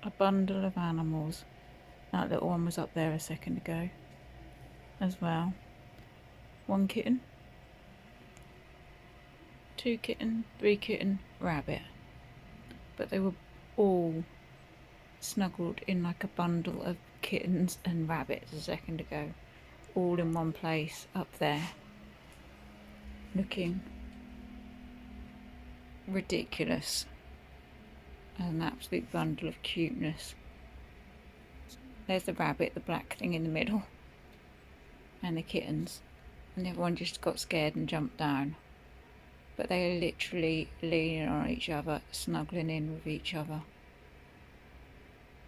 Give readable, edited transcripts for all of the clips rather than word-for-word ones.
A bundle of animals. That little one was up there a second ago as well. One kitten, two kitten, three kitten, rabbit. But they were all snuggled in like a bundle of kittens and rabbits a second ago. All in one place up there. Looking ridiculous. An absolute bundle of cuteness. There's the rabbit, the black thing in the middle, and the kittens, and everyone just got scared and jumped down. But they are literally leaning on each other, snuggling in with each other,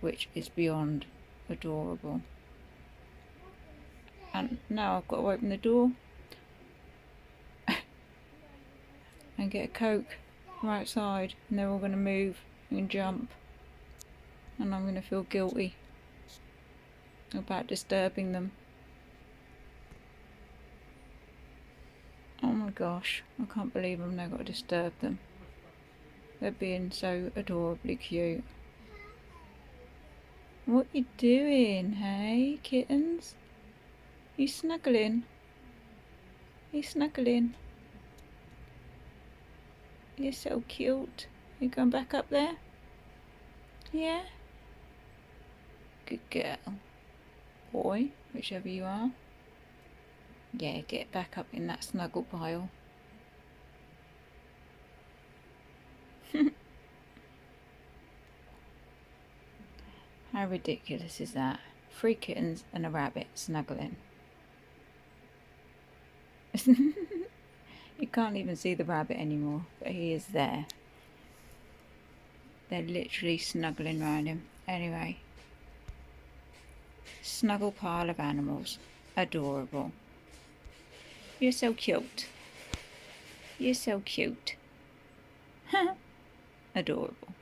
which is beyond adorable. And now I've got to open the door and get a Coke from outside, and they're all going to move and jump, and I'm going to feel guilty about disturbing them. Oh my gosh, I can't believe I've now got to disturb them. They're being so adorably cute. What you doing, hey, kittens? You snuggling? You snuggling? You're so cute. You going back up there? Yeah? Good girl. Boy, whichever you are. Yeah, get back up in that snuggle pile. How ridiculous is that? 3 kittens and a rabbit snuggling. You can't even see the rabbit anymore, but he is there. They're literally snuggling around him. Anyway, snuggle pile of animals. Adorable. You're so cute. You're so cute. Adorable.